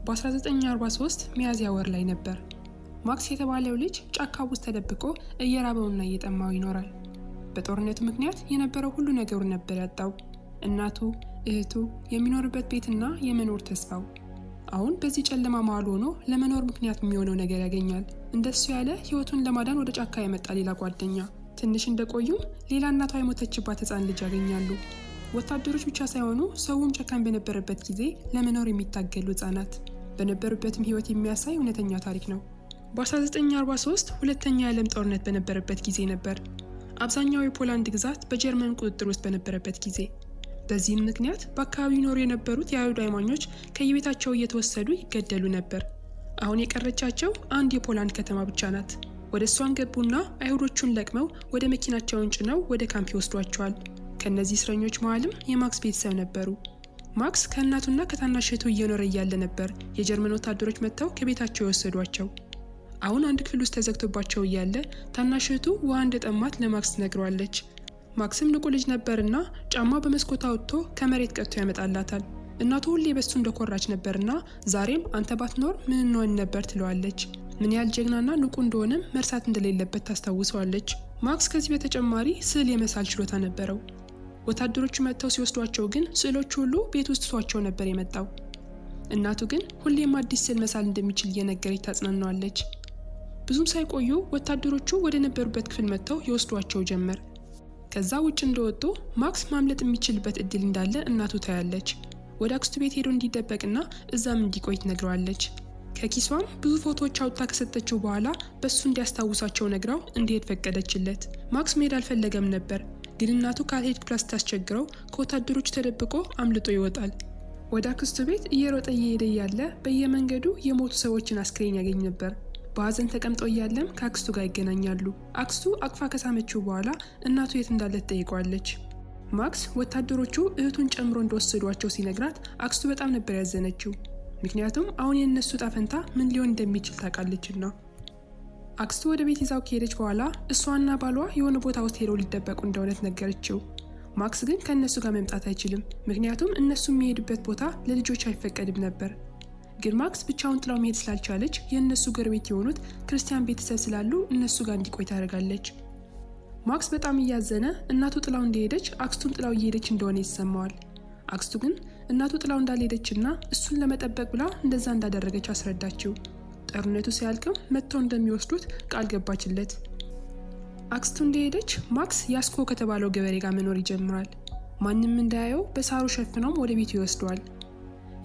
በ1943 ሚያዝያ ወር ላይ ነበር። ማክስ የተባለው ልጅ ጫካ ውስጥ ተደብቆ እየራበውና እየጠማው ይኖራል። በጦርነቱ ምክንያት የነበረው ሁሉ ነገሩን ነበር ያጣው። እናቱ፣ እህቱ፣ የሚኖርበት ቤትና የመኖር ተስፋው። አሁን በዚህ ጨለማ መሃል ሆኖ ለመኖር ምክንያት የሚሆነው ነገር ያገኛል። እንደሱ ያለ ህይወቱን ለማዳን ወደ ጫካ የመጣ ሌላ ጓደኛ። ትንሽ እንደቆዩም ሌላ እናቷ የሞተችባት ህፃን ልጅ ያገኛሉ። ወታደሮች ብቻ ሳይሆኑ ሰውም ጨካኝ በነበረበት ጊዜ ለመኖር የሚታገሉ ህፃናት በነበሩበትም ህይወት የሚያሳይ እውነተኛ ታሪክ ነው። በ1943 ሁለተኛ የዓለም ጦርነት በነበረበት ጊዜ ነበር። አብዛኛው የፖላንድ ግዛት በጀርመን ቁጥጥር ውስጥ በነበረበት ጊዜ። በዚህም ምክንያት በአካባቢው ይኖሩ የነበሩት የአይሁድ አማኞች ከየቤታቸው እየተወሰዱ ይገደሉ ነበር። አሁን የቀረቻቸው አንድ የፖላንድ ከተማ ብቻ ናት። ወደ እሷን ገቡና አይሁዶቹን ለቅመው ወደ መኪናቸውን ጭነው ወደ ካምፕ ይወስዷቸዋል። ከነዚህ እስረኞች መሃልም የማክስ ቤተሰብ ነበሩ። ማክስ ከእናቱና ከታናሽ እህቱ እየኖረ እያለ ነበር የጀርመን ወታደሮች መጥተው ከቤታቸው የወሰዷቸው። አሁን አንድ ክፍል ውስጥ ተዘግቶባቸው እያለ ታናሽ እህቱ ውሃ እንደጠማት ለማክስ ትነግረዋለች። ማክስም ንቁ ልጅ ነበርና ጫማ በመስኮት አውጥቶ ከመሬት ቀጥቶ ያመጣላታል። እናቱ ሁሌ በሱ እንደኮራች ነበርና ዛሬም አንተ ባትኖር ምን እንሆን ነበር ትለዋለች። ምን ያህል ጀግናና ንቁ እንደሆነም መርሳት እንደሌለበት ታስታውሰዋለች። ማክስ ከዚህ በተጨማሪ ስዕል የመሳል ችሎታ ነበረው። ወታደሮቹ መጥተው ሲወስዷቸው ግን ስዕሎቹ ሁሉ ቤት ውስጥ ትቷቸው ነበር የመጣው። እናቱ ግን ሁሌም አዲስ ስዕል መሳል እንደሚችል እየነገረች ታጽናናዋለች። ብዙም ሳይቆዩ ወታደሮቹ ወደ ነበሩበት ክፍል መጥተው ይወስዷቸው ጀመር። ከዛ ውጭ እንደወጡ ማክስ ማምለጥ የሚችልበት እድል እንዳለ እናቱ ታያለች። ወደ አክስቱ ቤት ሄዶ እንዲደበቅና እዛም እንዲቆይ ትነግረዋለች። ከኪሷም ብዙ ፎቶዎች አውጥታ ከሰጠችው በኋላ በሱ እንዲያስታውሳቸው ነግራው እንዲሄድ ፈቀደችለት። ማክስ መሄድ አልፈለገም ነበር፣ ግን እናቱ ካልሄድክ ብላ ስታስቸግረው ከወታደሮቹ ተደብቆ አምልጦ ይወጣል። ወደ አክስቱ ቤት እየሮጠ እየሄደ እያለ በየመንገዱ የሞቱ ሰዎችን አስክሬን ያገኝ ነበር። በሀዘን ተቀምጠው እያለም ከአክስቱ ጋር ይገናኛሉ። አክስቱ አቅፋ ከሳመችው በኋላ እናቱ የት እንዳለ ትጠይቀዋለች። ማክስ ወታደሮቹ እህቱን ጨምሮ እንደወሰዷቸው ሲነግራት አክስቱ በጣም ነበር ያዘነችው። ምክንያቱም አሁን የእነሱ ዕጣ ፈንታ ምን ሊሆን እንደሚችል ታውቃለችና። አክስቱ ወደ ቤት ይዛው ከሄደች በኋላ እሷና ባሏ የሆነ ቦታ ውስጥ ሄደው ሊደበቁ እንደሆነ ነገረችው። ማክስ ግን ከእነሱ ጋር መምጣት አይችልም፣ ምክንያቱም እነሱ የሚሄዱበት ቦታ ለልጆች አይፈቀድም ነበር። ግን ማክስ ብቻውን ጥላው መሄድ ስላልቻለች የእነሱ ጎረቤት የሆኑት ክርስቲያን ቤተሰብ ስላሉ እነሱ ጋር እንዲቆይ ታደርጋለች። ማክስ በጣም እያዘነ እናቱ ጥላው እንደሄደች አክስቱም ጥላው እየሄደች እንደሆነ ይሰማዋል። አክስቱ ግን እናቱ ጥላው እንዳልሄደችና እሱን ለመጠበቅ ብላ እንደዛ እንዳደረገች አስረዳችው። ጦርነቱ ሲያልቅም መጥተው እንደሚወስዱት ቃል ገባችለት። አክስቱ እንደሄደች ማክስ ያስኮ ከተባለው ገበሬ ጋር መኖር ይጀምራል። ማንም እንዳያየው በሳሩ ሸፍነውም ወደ ቤቱ ይወስደዋል።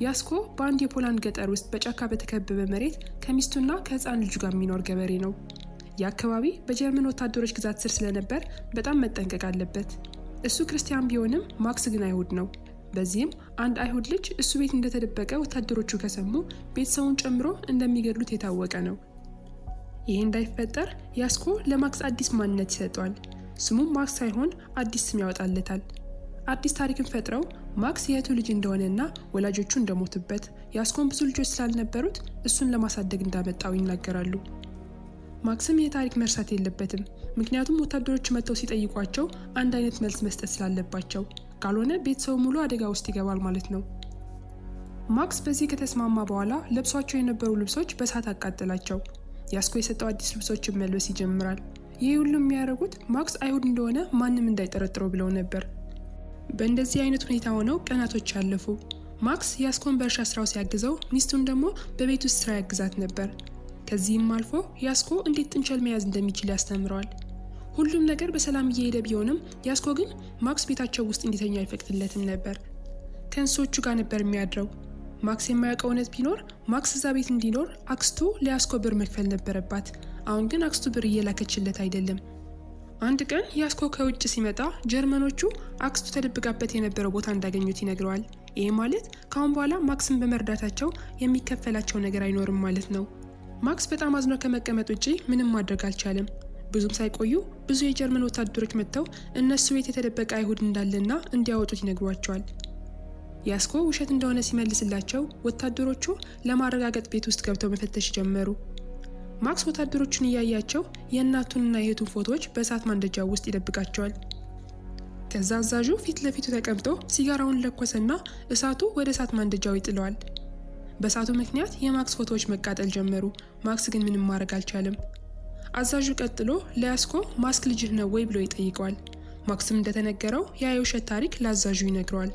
ያስኮ በአንድ የፖላንድ ገጠር ውስጥ በጫካ በተከበበ መሬት ከሚስቱና ከህፃን ልጁ ጋር የሚኖር ገበሬ ነው። የአካባቢ በጀርመን ወታደሮች ግዛት ስር ስለነበር በጣም መጠንቀቅ አለበት። እሱ ክርስቲያን ቢሆንም ማክስ ግን አይሁድ ነው። በዚህም አንድ አይሁድ ልጅ እሱ ቤት እንደተደበቀ ወታደሮቹ ከሰሙ ቤተሰቡን ጨምሮ እንደሚገድሉት የታወቀ ነው። ይህ እንዳይፈጠር ያስኮ ለማክስ አዲስ ማንነት ይሰጠዋል። ስሙም ማክስ ሳይሆን አዲስ ስም ያወጣለታል። አዲስ ታሪክን ፈጥረው ማክስ የእህቱ ልጅ እንደሆነና ወላጆቹ እንደሞቱበት ያስኮን ብዙ ልጆች ስላልነበሩት እሱን ለማሳደግ እንዳመጣው ይናገራሉ። ማክስም የታሪክ መርሳት የለበትም፣ ምክንያቱም ወታደሮች መጥተው ሲጠይቋቸው አንድ አይነት መልስ መስጠት ስላለባቸው፣ ካልሆነ ቤተሰቡ ሙሉ አደጋ ውስጥ ይገባል ማለት ነው። ማክስ በዚህ ከተስማማ በኋላ ለብሷቸው የነበሩ ልብሶች በእሳት አቃጠላቸው። ያስኮ የሰጠው አዲስ ልብሶችን መልበስ ይጀምራል። ይህ ሁሉ የሚያደርጉት ማክስ አይሁድ እንደሆነ ማንም እንዳይጠረጥረው ብለው ነበር። በእንደዚህ አይነት ሁኔታ ሆነው ቀናቶች አለፉ። ማክስ ያስኮን በእርሻ ስራው ሲያግዘው፣ ሚስቱን ደግሞ በቤት ውስጥ ስራ ያግዛት ነበር። ከዚህም አልፎ ያስኮ እንዴት ጥንቸል መያዝ እንደሚችል ያስተምረዋል። ሁሉም ነገር በሰላም እየሄደ ቢሆንም ያስኮ ግን ማክስ ቤታቸው ውስጥ እንዲተኛ አይፈቅድለትም ነበር። ከእንስሶቹ ጋር ነበር የሚያድረው። ማክስ የማያውቀው እውነት ቢኖር ማክስ እዛ ቤት እንዲኖር አክስቱ ለያስኮ ብር መክፈል ነበረባት። አሁን ግን አክስቱ ብር እየላከችለት አይደለም። አንድ ቀን ያስኮ ከውጭ ሲመጣ ጀርመኖቹ አክስቱ ተደብቃበት የነበረው ቦታ እንዳገኙት ይነግረዋል። ይህ ማለት ካሁን በኋላ ማክስን በመርዳታቸው የሚከፈላቸው ነገር አይኖርም ማለት ነው። ማክስ በጣም አዝኖ ከመቀመጥ ውጪ ምንም ማድረግ አልቻለም። ብዙም ሳይቆዩ ብዙ የጀርመን ወታደሮች መጥተው እነሱ ቤት የተደበቀ አይሁድ እንዳለና እንዲያወጡት ይነግሯቸዋል። ያስኮ ውሸት እንደሆነ ሲመልስላቸው ወታደሮቹ ለማረጋገጥ ቤት ውስጥ ገብተው መፈተሽ ጀመሩ። ማክስ ወታደሮቹን እያያቸው የእናቱንና የእህቱን ፎቶዎች በእሳት ማንደጃው ውስጥ ይደብቃቸዋል። ከዛ አዛዡ ፊት ለፊቱ ተቀምጦ ሲጋራውን ለኮሰና እሳቱ ወደ እሳት ማንደጃው ይጥለዋል። በእሳቱ ምክንያት የማክስ ፎቶዎች መቃጠል ጀመሩ። ማክስ ግን ምንም ማድረግ አልቻለም። አዛዡ ቀጥሎ ለያስኮ ማስክ ልጅህ ነው ወይ ብሎ ይጠይቀዋል። ማክስም እንደተነገረው ያ የውሸት ታሪክ ለአዛዡ ይነግረዋል።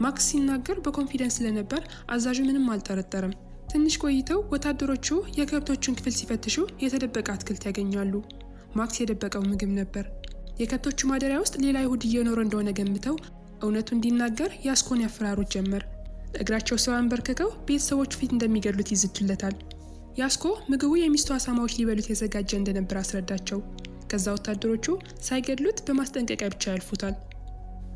ማክስ ሲናገር በኮንፊደንስ ስለነበር አዛዡ ምንም አልጠረጠረም። ትንሽ ቆይተው ወታደሮቹ የከብቶቹን ክፍል ሲፈትሹ የተደበቀ አትክልት ያገኛሉ። ማክስ የደበቀው ምግብ ነበር። የከብቶቹ ማደሪያ ውስጥ ሌላ ይሁድ እየኖረ እንደሆነ ገምተው እውነቱ እንዲናገር ያስኮን ያፈራሩት ጀመር። እግራቸው ስር አንበርክከው ቤተሰቦቹ ፊት እንደሚገድሉት ይዝቱለታል። ያስኮ ምግቡ የሚስቱ አሳማዎች ሊበሉት የተዘጋጀ እንደነበር አስረዳቸው። ከዛ ወታደሮቹ ሳይገድሉት በማስጠንቀቂያ ብቻ ያልፉታል።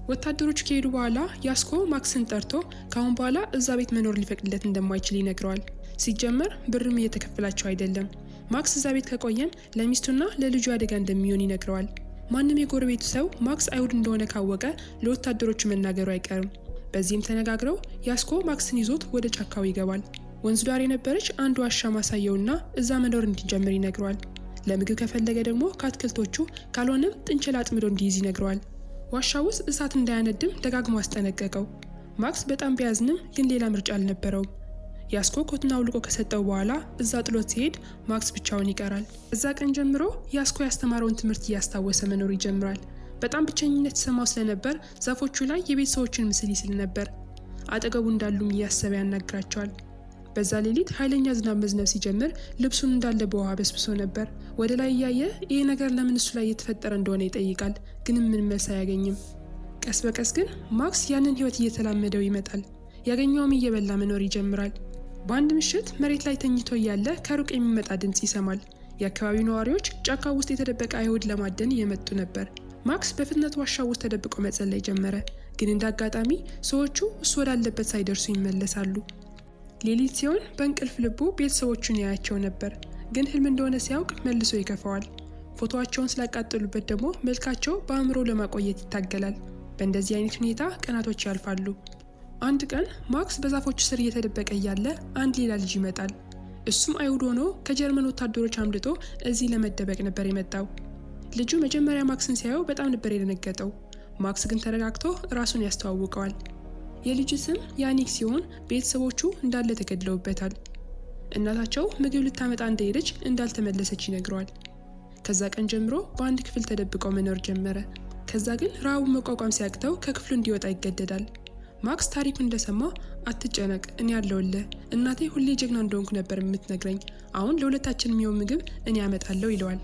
ወታደሮቹ ከሄዱ በኋላ ያስኮ ማክስን ጠርቶ ካሁን በኋላ እዛ ቤት መኖር ሊፈቅድለት እንደማይችል ይነግረዋል። ሲጀመር ብርም እየተከፈላቸው አይደለም። ማክስ እዛ ቤት ከቆየም ለሚስቱና ለልጁ አደጋ እንደሚሆን ይነግረዋል። ማንም የጎረቤቱ ሰው ማክስ አይሁድ እንደሆነ ካወቀ ለወታደሮቹ መናገሩ አይቀርም። በዚህም ተነጋግረው ያስኮ ማክስን ይዞት ወደ ጫካው ይገባል። ወንዙ ዳር የነበረች አንድ ዋሻ ማሳየውና እዛ መኖር እንዲጀምር ይነግረዋል። ለምግብ ከፈለገ ደግሞ ከአትክልቶቹ ካልሆነም ጥንቸል አጥምዶ እንዲይዝ ይነግረዋል። ዋሻ ውስጥ እሳት እንዳያነድም ደጋግሞ አስጠነቀቀው። ማክስ በጣም ቢያዝንም ግን ሌላ ምርጫ አልነበረውም። ያስኮ ኮቱን አውልቆ ከሰጠው በኋላ እዛ ጥሎት ሲሄድ ማክስ ብቻውን ይቀራል። እዛ ቀን ጀምሮ ያስኮ ያስተማረውን ትምህርት እያስታወሰ መኖር ይጀምራል። በጣም ብቸኝነት ይሰማው ስለነበር ዛፎቹ ላይ የቤተሰቦችን ምስል ይስል ነበር። አጠገቡ እንዳሉም እያሰበ ያናግራቸዋል። በዛ ሌሊት ኃይለኛ ዝናብ መዝነብ ሲጀምር ልብሱን እንዳለ በውሃ በስብሶ ነበር። ወደ ላይ እያየ ይሄ ነገር ለምን እሱ ላይ የተፈጠረ እንደሆነ ይጠይቃል፣ ግን ምን መልስ አያገኝም። ቀስ በቀስ ግን ማክስ ያንን ህይወት እየተላመደው ይመጣል። ያገኘውም እየበላ መኖር ይጀምራል። በአንድ ምሽት መሬት ላይ ተኝቶ እያለ ከሩቅ የሚመጣ ድምፅ ይሰማል። የአካባቢው ነዋሪዎች ጫካ ውስጥ የተደበቀ አይሁድ ለማደን እየመጡ ነበር። ማክስ በፍጥነት ዋሻ ውስጥ ተደብቆ መጸለይ ጀመረ። ግን እንደ አጋጣሚ ሰዎቹ እሱ ወዳለበት ሳይደርሱ ይመለሳሉ። ሌሊት ሲሆን በእንቅልፍ ልቡ ቤተሰቦቹን ያያቸው ነበር። ግን ህልም እንደሆነ ሲያውቅ መልሶ ይከፋዋል። ፎቶዋቸውን ስላቃጠሉበት ደግሞ መልካቸው በአእምሮ ለማቆየት ይታገላል። በእንደዚህ አይነት ሁኔታ ቀናቶች ያልፋሉ። አንድ ቀን ማክስ በዛፎቹ ስር እየተደበቀ እያለ አንድ ሌላ ልጅ ይመጣል። እሱም አይሁድ ሆኖ ከጀርመን ወታደሮች አምልጦ እዚህ ለመደበቅ ነበር የመጣው። ልጁ መጀመሪያ ማክስን ሲያየው በጣም ነበር የደነገጠው። ማክስ ግን ተረጋግቶ ራሱን ያስተዋውቀዋል። የልጁ ስም ያኒክ ሲሆን ቤተሰቦቹ እንዳለ ተገድለውበታል። እናታቸው ምግብ ልታመጣ እንደሄደች እንዳልተመለሰች ይነግረዋል። ከዛ ቀን ጀምሮ በአንድ ክፍል ተደብቀው መኖር ጀመረ። ከዛ ግን ረሃቡን መቋቋም ሲያቅተው ከክፍሉ እንዲወጣ ይገደዳል። ማክስ ታሪኩ እንደሰማ አትጨነቅ፣ እኔ ያለውልህ፣ እናቴ ሁሌ ጀግና እንደሆንኩ ነበር የምትነግረኝ። አሁን ለሁለታችን የሚሆን ምግብ እኔ ያመጣለሁ ይለዋል።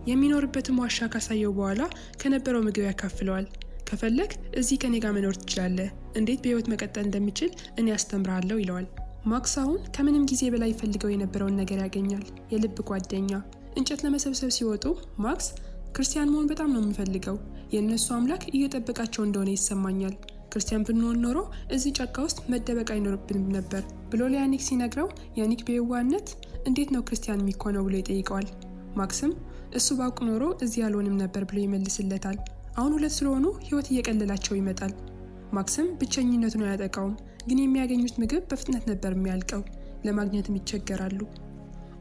የሚኖርበትም ዋሻ ካሳየው በኋላ ከነበረው ምግብ ያካፍለዋል። ከፈለግ እዚህ ከኔ ጋር መኖር ትችላለህ፣ እንዴት በህይወት መቀጠል እንደሚችል እኔ ያስተምርሃለሁ ይለዋል። ማክስ አሁን ከምንም ጊዜ በላይ ይፈልገው የነበረውን ነገር ያገኛል፣ የልብ ጓደኛ። እንጨት ለመሰብሰብ ሲወጡ ማክስ ክርስቲያን መሆን በጣም ነው የምፈልገው፣ የእነሱ አምላክ እየጠበቃቸው እንደሆነ ይሰማኛል፣ ክርስቲያን ብንሆን ኖሮ እዚህ ጫካ ውስጥ መደበቅ አይኖርብንም ነበር ብሎ ለያኒክ ሲነግረው ያኒክ በየዋህነት እንዴት ነው ክርስቲያን የሚኮነው ብሎ ይጠይቀዋል። ማክስም እሱ ባውቅ ኖሮ እዚህ ያልሆንም ነበር ብሎ ይመልስለታል። አሁን ሁለት ስለሆኑ ህይወት እየቀለላቸው ይመጣል። ማክስም ብቸኝነቱን አያጠቃውም፣ ግን የሚያገኙት ምግብ በፍጥነት ነበር የሚያልቀው፣ ለማግኘትም ይቸገራሉ።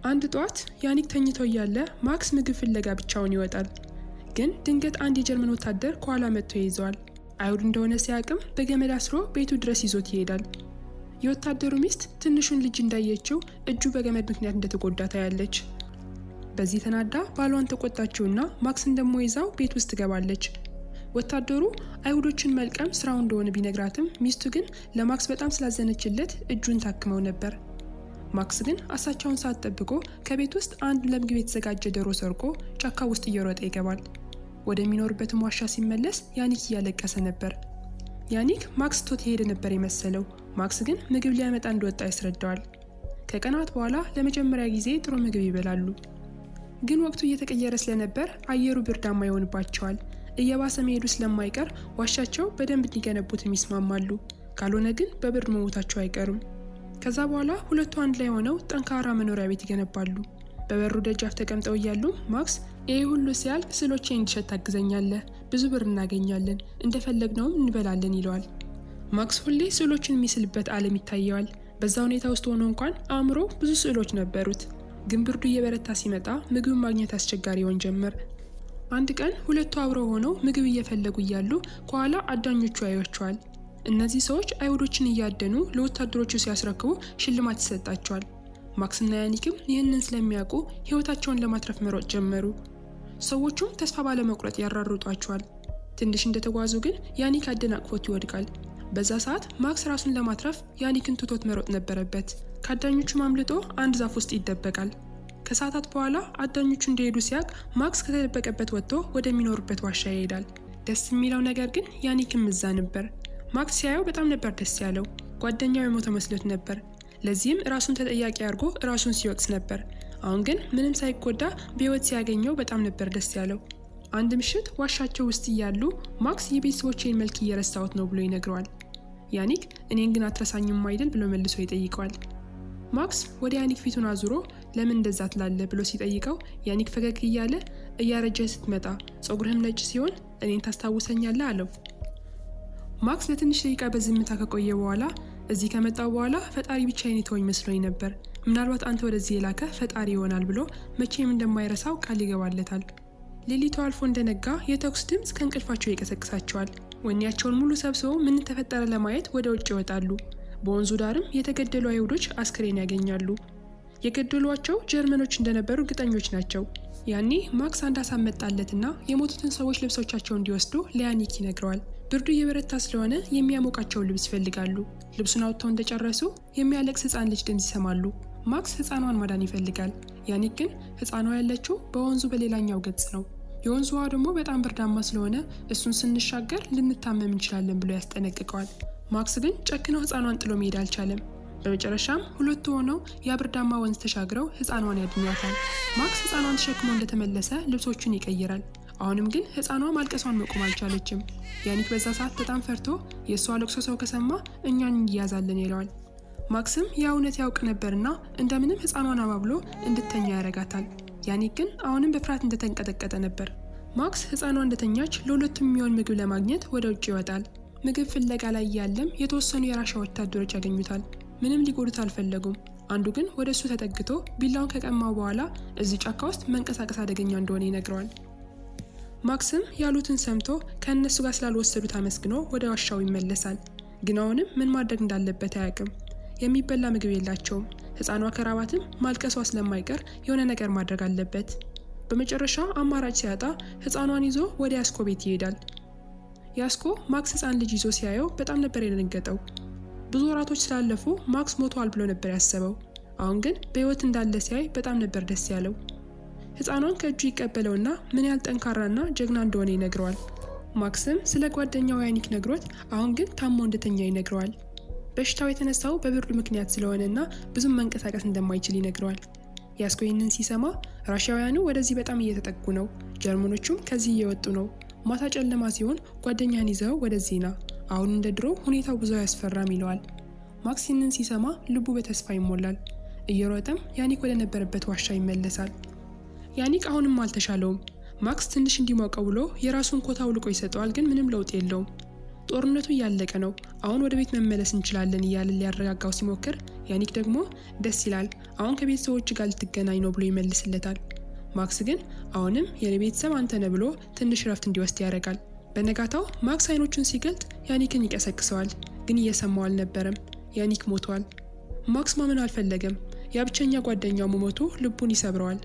አንድ ጠዋት ያኒክ ተኝቶ እያለ ማክስ ምግብ ፍለጋ ብቻውን ይወጣል። ግን ድንገት አንድ የጀርመን ወታደር ከኋላ መጥቶ ይይዘዋል። አይሁድ እንደሆነ ሲያቅም በገመድ አስሮ ቤቱ ድረስ ይዞት ይሄዳል። የወታደሩ ሚስት ትንሹን ልጅ እንዳየችው እጁ በገመድ ምክንያት እንደተጎዳ ታያለች። በዚህ ተናዳ ባሏን ተቆጣችውና ማክስን ደሞ ይዛው ቤት ውስጥ ትገባለች። ወታደሩ አይሁዶችን መልቀም ስራው እንደሆነ ቢነግራትም ሚስቱ ግን ለማክስ በጣም ስላዘነችለት እጁን ታክመው ነበር። ማክስ ግን አሳቻውን ሰዓት ጠብቆ ከቤት ውስጥ አንድ ለምግብ የተዘጋጀ ዶሮ ሰርቆ ጫካ ውስጥ እየሮጠ ይገባል። ወደሚኖርበትም ዋሻ ሲመለስ ያኒክ እያለቀሰ ነበር። ያኒክ ማክስ ቶት ሄደ ነበር የመሰለው። ማክስ ግን ምግብ ሊያመጣ እንደወጣ ያስረዳዋል። ከቀናት በኋላ ለመጀመሪያ ጊዜ ጥሩ ምግብ ይበላሉ። ግን ወቅቱ እየተቀየረ ስለነበር አየሩ ብርዳማ ይሆንባቸዋል። እየባሰ መሄዱ ስለማይቀር ዋሻቸው በደንብ እንዲገነቡትም ይስማማሉ። ካልሆነ ግን በብርድ መሞታቸው አይቀርም። ከዛ በኋላ ሁለቱ አንድ ላይ ሆነው ጠንካራ መኖሪያ ቤት ይገነባሉ። በበሩ ደጃፍ ተቀምጠው እያሉ ማክስ ይሄ ሁሉ ሲያልቅ ስዕሎቼ እንዲሸጥ ታግዘኛለህ፣ ብዙ ብር እናገኛለን፣ እንደፈለግነውም እንበላለን ይለዋል። ማክስ ሁሌ ስዕሎችን የሚስልበት ዓለም ይታየዋል። በዛ ሁኔታ ውስጥ ሆኖ እንኳን አእምሮ ብዙ ስዕሎች ነበሩት። ግን ብርዱ እየበረታ ሲመጣ ምግብ ማግኘት አስቸጋሪ ይሆን ጀመር። አንድ ቀን ሁለቱ አብረው ሆነው ምግብ እየፈለጉ እያሉ ከኋላ አዳኞቹ ያዩዋቸዋል። እነዚህ ሰዎች አይሁዶችን እያደኑ ለወታደሮቹ ሲያስረክቡ ሽልማት ይሰጣቸዋል። ማክስና ያኒክም ይህንን ስለሚያውቁ ሕይወታቸውን ለማትረፍ መሮጥ ጀመሩ። ሰዎቹም ተስፋ ባለመቁረጥ ያራሩጧቸዋል። ትንሽ እንደተጓዙ ግን ያኒክ አደናቅፎት ይወድቃል። በዛ ሰዓት ማክስ ራሱን ለማትረፍ ያኒክን ትቶት መሮጥ ነበረበት። ከአዳኞቹ አምልጦ አንድ ዛፍ ውስጥ ይደበቃል። ከሰዓታት በኋላ አዳኞቹ እንደሄዱ ሲያቅ ማክስ ከተደበቀበት ወጥቶ ወደሚኖርበት ዋሻ ይሄዳል። ደስ የሚለው ነገር ግን ያኒክም እዛ ነበር። ማክስ ሲያየው በጣም ነበር ደስ ያለው። ጓደኛው የሞተ መስሎት ነበር። ለዚህም ራሱን ተጠያቂ አድርጎ ራሱን ሲወቅስ ነበር። አሁን ግን ምንም ሳይጎዳ በሕይወት ሲያገኘው በጣም ነበር ደስ ያለው። አንድ ምሽት ዋሻቸው ውስጥ እያሉ ማክስ የቤተሰቦቼን መልክ እየረሳሁት ነው ብሎ ይነግረዋል። ያኒክ እኔን ግን አትረሳኝም አይደል ብሎ መልሶ ይጠይቀዋል። ማክስ ወደ ያኒክ ፊቱን አዙሮ ለምን እንደዛ ትላለህ ብሎ ሲጠይቀው ያኒክ ፈገግ እያለ እያረጀ ስትመጣ ጸጉርህም ነጭ ሲሆን እኔን ታስታውሰኛለህ አለው። ማክስ ለትንሽ ደቂቃ በዝምታ ከቆየ በኋላ እዚህ ከመጣው በኋላ ፈጣሪ ብቻዬን የተወኝ መስሎኝ ነበር፣ ምናልባት አንተ ወደዚህ የላከ ፈጣሪ ይሆናል ብሎ መቼም እንደማይረሳው ቃል ይገባለታል። ሌሊቱ አልፎ እንደነጋ የተኩስ ድምፅ ከእንቅልፋቸው ይቀሰቅሳቸዋል። ወኔያቸውን ሙሉ ሰብስበው ምን ተፈጠረ ለማየት ወደ ውጭ ይወጣሉ። በወንዙ ዳርም የተገደሉ አይሁዶች አስክሬን ያገኛሉ። የገደሏቸው ጀርመኖች እንደነበሩ እርግጠኞች ናቸው። ያኔ ማክስ አንድ ሀሳብ መጣለትና የሞቱትን ሰዎች ልብሶቻቸው እንዲወስዱ ለያኒክ ይነግረዋል። ብርዱ እየበረታ ስለሆነ የሚያሞቃቸውን ልብስ ይፈልጋሉ። ልብሱን አውጥተው እንደጨረሱ የሚያለቅስ ሕፃን ልጅ ድምፅ ይሰማሉ። ማክስ ሕፃኗን ማዳን ይፈልጋል። ያኒክ ግን ሕፃኗ ያለችው በወንዙ በሌላኛው ገጽ ነው። የወንዙ ውሃ ደግሞ በጣም ብርዳማ ስለሆነ እሱን ስንሻገር ልንታመም እንችላለን ብሎ ያስጠነቅቀዋል። ማክስ ግን ጨክነው ሕፃኗን ጥሎ መሄድ አልቻለም። በመጨረሻም ሁለቱ ሆነው የብርዳማ ወንዝ ተሻግረው ሕፃኗን ያድኗታል። ማክስ ሕፃኗን ተሸክሞ እንደተመለሰ ልብሶቹን ይቀይራል። አሁንም ግን ሕፃኗ ማልቀሷን መቆም አልቻለችም። ያኒክ በዛ ሰዓት በጣም ፈርቶ የእሷ ለቅሶ ሰው ከሰማ እኛን እንያዛለን ይለዋል። ማክስም የእውነት ያውቅ ነበርና እንደምንም ሕፃኗን አባብሎ እንድተኛ ያረጋታል። ያኒክ ግን አሁንም በፍርሃት እንደተንቀጠቀጠ ነበር። ማክስ ሕፃኗ እንደተኛች ለሁለቱም የሚሆን ምግብ ለማግኘት ወደ ውጭ ይወጣል። ምግብ ፍለጋ ላይ ያለም የተወሰኑ የራሻ ወታደሮች ያገኙታል። ምንም ሊጎዱት አልፈለጉም። አንዱ ግን ወደ እሱ ተጠግቶ ቢላውን ከቀማው በኋላ እዚህ ጫካ ውስጥ መንቀሳቀስ አደገኛ እንደሆነ ይነግረዋል። ማክስም ያሉትን ሰምቶ ከእነሱ ጋር ስላልወሰዱት አመስግኖ ወደ ዋሻው ይመለሳል። ግን አሁንም ምን ማድረግ እንዳለበት አያውቅም። የሚበላ ምግብ የላቸውም። ሕፃኗ ከራባትም ማልቀሷ ስለማይቀር የሆነ ነገር ማድረግ አለበት። በመጨረሻ አማራጭ ሲያጣ ሕፃኗን ይዞ ወደ ያስኮ ቤት ይሄዳል። ያስኮ ማክስ ሕፃን ልጅ ይዞ ሲያየው በጣም ነበር የደነገጠው። ብዙ ወራቶች ስላለፉ ማክስ ሞቷል ብሎ ነበር ያሰበው። አሁን ግን በሕይወት እንዳለ ሲያይ በጣም ነበር ደስ ያለው። ሕፃኗን ከእጁ ይቀበለውና ምን ያህል ጠንካራና ጀግና እንደሆነ ይነግረዋል። ማክስም ስለ ጓደኛው ያኒክ ነግሮት አሁን ግን ታሞ እንደተኛ ይነግረዋል። በሽታው የተነሳው በብርዱ ምክንያት ስለሆነና ብዙም መንቀሳቀስ እንደማይችል ይነግረዋል። ያስኮ ይህንን ሲሰማ ራሻውያኑ ወደዚህ በጣም እየተጠጉ ነው፣ ጀርመኖቹም ከዚህ እየወጡ ነው። ማታ ጨለማ ሲሆን ጓደኛህን ይዘው ወደዚህ ና፣ አሁን እንደ ድሮ ሁኔታው ብዙ አያስፈራም ይለዋል። ማክስ ይህንን ሲሰማ ልቡ በተስፋ ይሞላል። እየሮጠም ያኒክ ወደ ነበረበት ዋሻ ይመለሳል። ያኒክ አሁንም አልተሻለውም። ማክስ ትንሽ እንዲሞቀው ብሎ የራሱን ኮት አውልቆ ይሰጠዋል፣ ግን ምንም ለውጥ የለውም። ጦርነቱ እያለቀ ነው፣ አሁን ወደ ቤት መመለስ እንችላለን እያለ ሊያረጋጋው ሲሞክር ያኒክ ደግሞ ደስ ይላል፣ አሁን ከቤተሰቦች ጋር ልትገናኝ ነው ብሎ ይመልስለታል። ማክስ ግን አሁንም የኔ ቤተሰብ አንተ ነህ ብሎ ትንሽ ረፍት እንዲወስድ ያደርጋል። በነጋታው ማክስ አይኖቹን ሲገልጥ ያኒክን ይቀሰቅሰዋል፣ ግን እየሰማው አልነበረም። ያኒክ ሞቷል። ማክስ ማመን አልፈለገም። የብቸኛ ጓደኛው መሞቱ ልቡን ይሰብረዋል።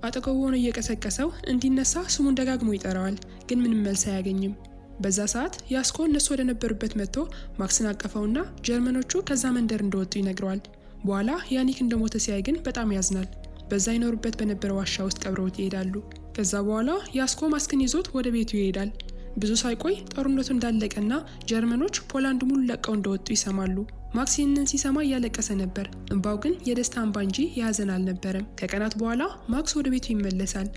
አጠገቡ ሆኖ እየቀሰቀሰው እንዲነሳ ስሙን ደጋግሞ ይጠራዋል፣ ግን ምንም መልስ አያገኝም። በዛ ሰዓት ያስኮ እነሱ ወደ ነበሩበት መጥቶ ማክስን አቀፈውና ጀርመኖቹ ከዛ መንደር እንደወጡ ይነግረዋል። በኋላ ያኒክ እንደሞተ ሲያይ ግን በጣም ያዝናል። በዛ ይኖሩበት በነበረ ዋሻ ውስጥ ቀብረውት ይሄዳሉ። ከዛ በኋላ ያስኮ ማክስን ይዞት ወደ ቤቱ ይሄዳል። ብዙ ሳይቆይ ጦርነቱ እንዳለቀና ጀርመኖች ፖላንድ ሙሉ ለቀው እንደወጡ ይሰማሉ። ማክስ ይህንን ሲሰማ እያለቀሰ ነበር። እንባው ግን የደስታ እንባ እንጂ የሀዘን አልነበረም። ከቀናት በኋላ ማክስ ወደ ቤቱ ይመለሳል።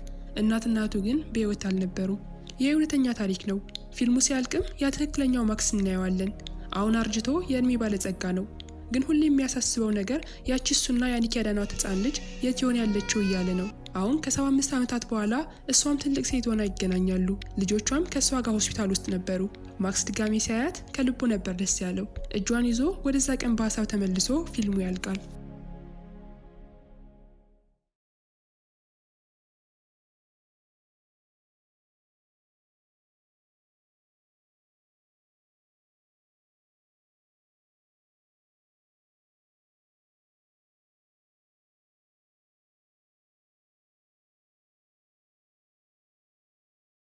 እናትና እህቱ ግን በሕይወት አልነበሩም። ይህ እውነተኛ ታሪክ ነው። ፊልሙ ሲያልቅም ያ ትክክለኛው ማክስ እናየዋለን። አሁን አርጅቶ የእድሜ ባለጸጋ ነው። ግን ሁሌ የሚያሳስበው ነገር ያቺ እሱና ያኒክ ያዳናት ሕፃን ልጅ የት ይሆን ያለችው እያለ ነው። አሁን ከ75 ዓመታት በኋላ እሷም ትልቅ ሴት ሆና ይገናኛሉ። ልጆቿም ከእሷ ጋር ሆስፒታል ውስጥ ነበሩ። ማክስ ድጋሚ ሲያያት ከልቡ ነበር ደስ ያለው። እጇን ይዞ ወደዛ ቀን በሀሳብ ተመልሶ ፊልሙ ያልቃል።